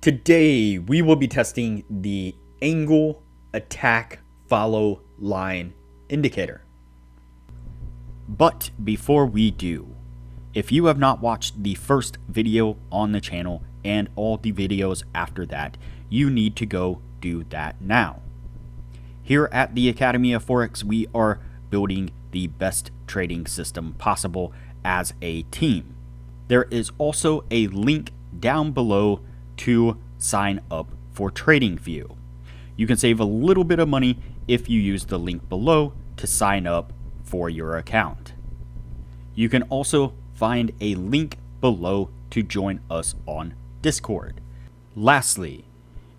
Today, we will be testing the angle attack follow line indicator. But before we do, if you have not watched the first video on the channel and all the videos after that, you need to go do that now. Here at the Academy of Forex, we are building the best trading system possible as a team. There is also a link down below to sign up for Tradingview. You can save a little bit of money if you use the link below to sign up for your account. You can also find a link below to join us on Discord. Lastly,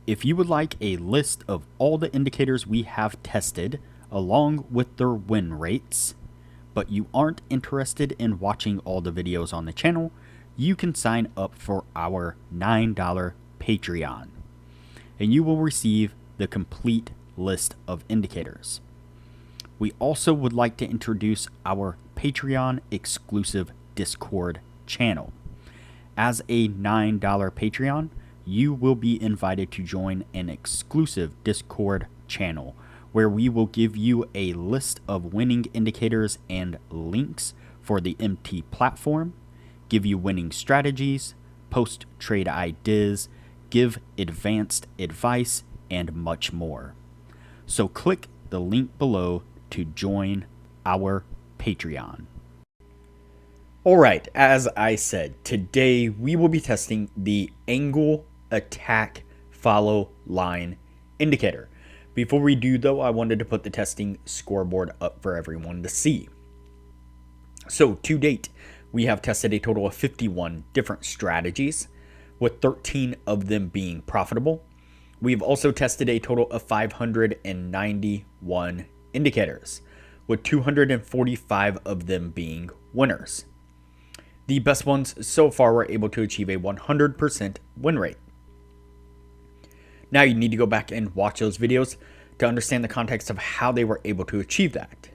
if you would like a list of all the indicators we have tested along with their win rates, but you aren't interested in watching all the videos on the channel, you can sign up for our $9 Patreon, and you will receive the complete list of indicators. We also would like to introduce our Patreon exclusive Discord channel. As a $9 Patreon, you will be invited to join an exclusive Discord channel where we will give you a list of winning indicators and links for the MT platform, give you winning strategies, post trade ideas, give advanced advice, and much more. So click the link below to join our Patreon. Alright, as I said, today we will be testing the angle attack follow line indicator. Before we do though, I wanted to put the testing scoreboard up for everyone to see. So to date, we have tested a total of 51 different strategies, with 13 of them being profitable. We've also tested a total of 591 indicators, with 245 of them being winners. The best ones so far were able to achieve a 100% win rate. Now you need to go back and watch those videos to understand the context of how they were able to achieve that.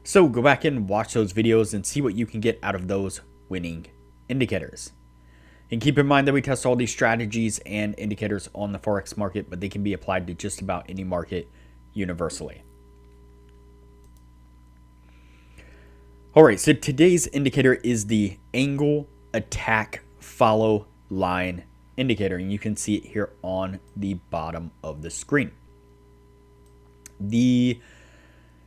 So go back and watch those videos and see what you can get out of those winning indicators. And keep in mind that we test all these strategies and indicators on the Forex market, but they can be applied to just about any market universally. Alright, so today's indicator is the angle attack follow line indicator, and you can see it here on the bottom of the screen. The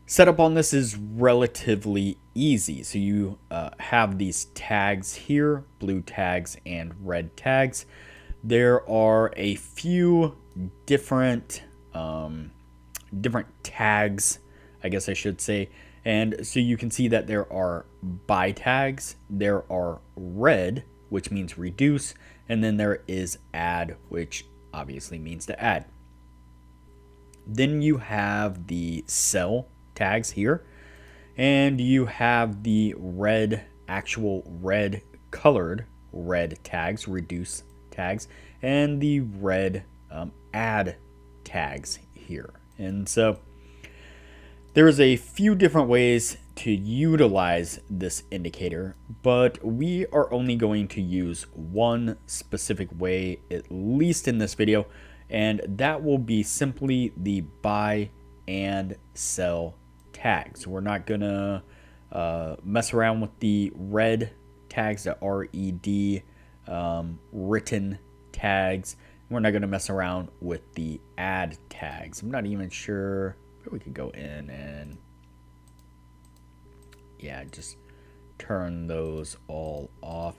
setup on this is relatively easy. So you have these tags here, blue tags and red tags. There are a few different tags, I guess I should say. And so you can see that there are buy tags, there are red, which means reduce, and then there is add, which obviously means to add. Then you have the sell tags here, and you have the red, actual red colored red tags, reduce tags, and the red add tags here. And so there's a few different ways to utilize this indicator, but we are only going to use one specific way, at least in this video, and that will be simply the buy and sell tags. We're not gonna mess around with the red tags, the RED written tags. We're not gonna mess around with the add tags. I'm not even sure. We could go in and just turn those all off,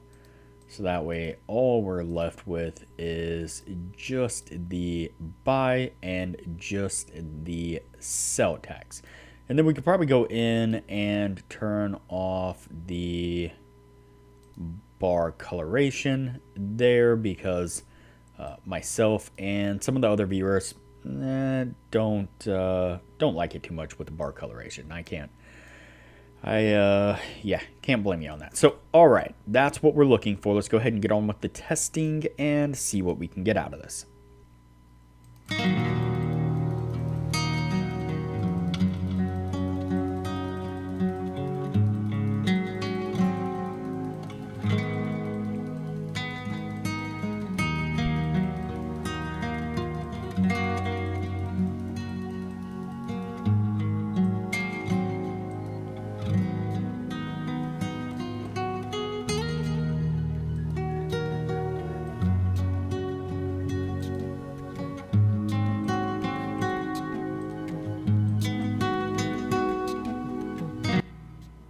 so that way all we're left with is just the buy and just the sell tags. And then we could probably go in and turn off the bar coloration there, because myself and some of the other viewers don't like it too much with the bar coloration. Can't blame you on that. So all right, that's what we're looking for. Let's go ahead and get on with the testing and see what we can get out of this.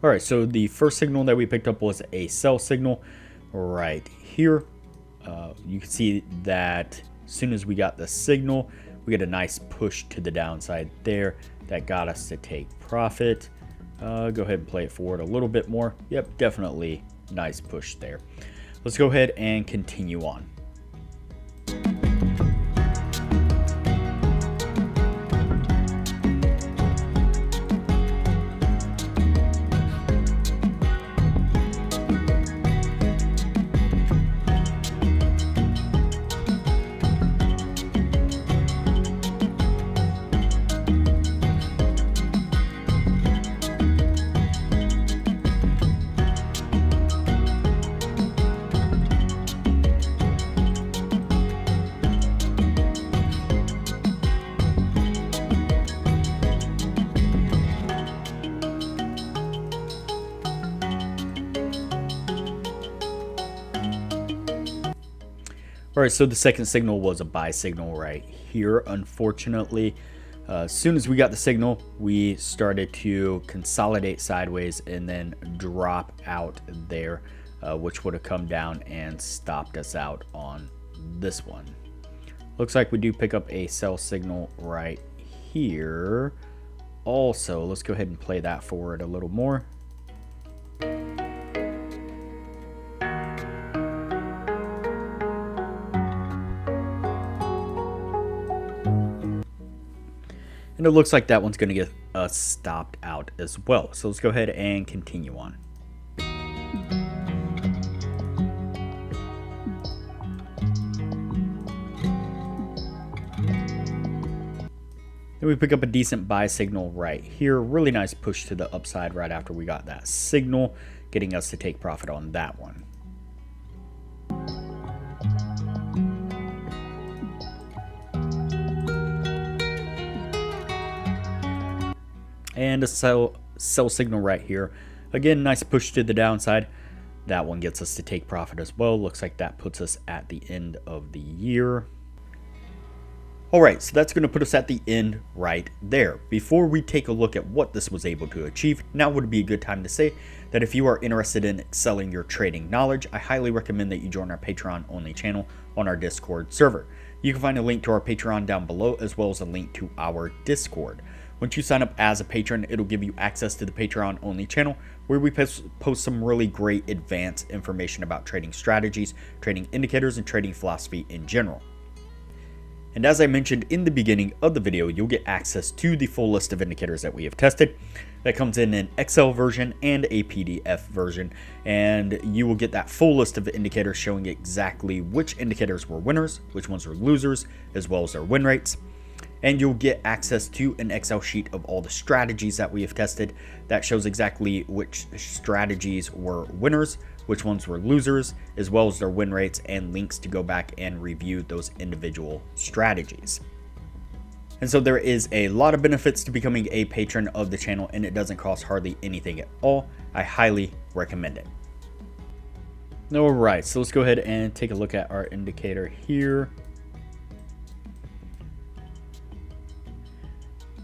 All right, so the first signal that we picked up was a sell signal right here. You can see that as soon as we got the signal, we get a nice push to the downside there that got us to take profit. Go ahead and play it forward a little bit more. Yep, definitely nice push there. Let's go ahead and continue on. All right, so the second signal was a buy signal right here. Unfortunately, as soon as we got the signal, we started to consolidate sideways and then drop out there, which would have come down and stopped us out on this one. Looks like we do pick up a sell signal right here. Also, let's go ahead and play that forward a little more. And it looks like that one's going to get us stopped out as well. So let's go ahead and continue on. Then we pick up a decent buy signal right here. Really nice push to the upside right after we got that signal, getting us to take profit on that one. And a sell signal right here. Again, nice push to the downside. That one gets us to take profit as well. Looks like that puts us at the end of the year. All right, so that's going to put us at the end right there. Before we take a look at what this was able to achieve, now would be a good time to say that if you are interested in excelling your trading knowledge, I highly recommend that you join our Patreon only channel on our Discord server. You can find a link to our Patreon down below, as well as a link to our Discord. Once you sign up as a patron, it'll give you access to the Patreon only channel, where we post some really great advanced information about trading strategies, trading indicators, and trading philosophy in general. And as I mentioned in the beginning of the video, you'll get access to the full list of indicators that we have tested. That comes in an Excel version and a PDF version, and you will get that full list of indicators showing exactly which indicators were winners, which ones were losers, as well as their win rates. And you'll get access to an Excel sheet of all the strategies that we have tested that shows exactly which strategies were winners, which ones were losers, as well as their win rates, and links to go back and review those individual strategies. And so there is a lot of benefits to becoming a patron of the channel, and it doesn't cost hardly anything at all. I highly recommend it. All right, so let's go ahead and take a look at our indicator here.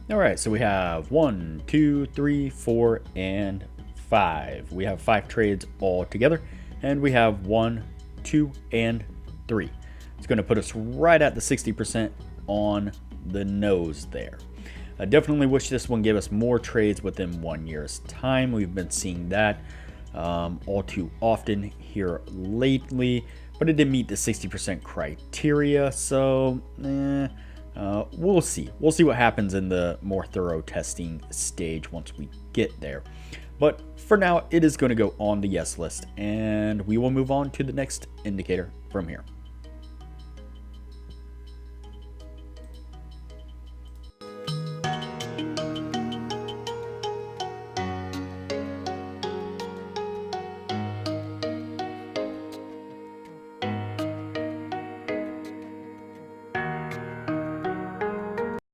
All right, so we have 1, 2, 3, 4, and 5. We have 5 trades all together, and we have 1, 2, and 3. It's going to put us right at the 60% on the nose there. I definitely wish this one gave us more trades within 1 year's time. We've been seeing that all too often here lately, but it didn't meet the 60% criteria, so we'll see. We'll see what happens in the more thorough testing stage once we get there. But for now, it is going to go on the yes list, and we will move on to the next indicator from here.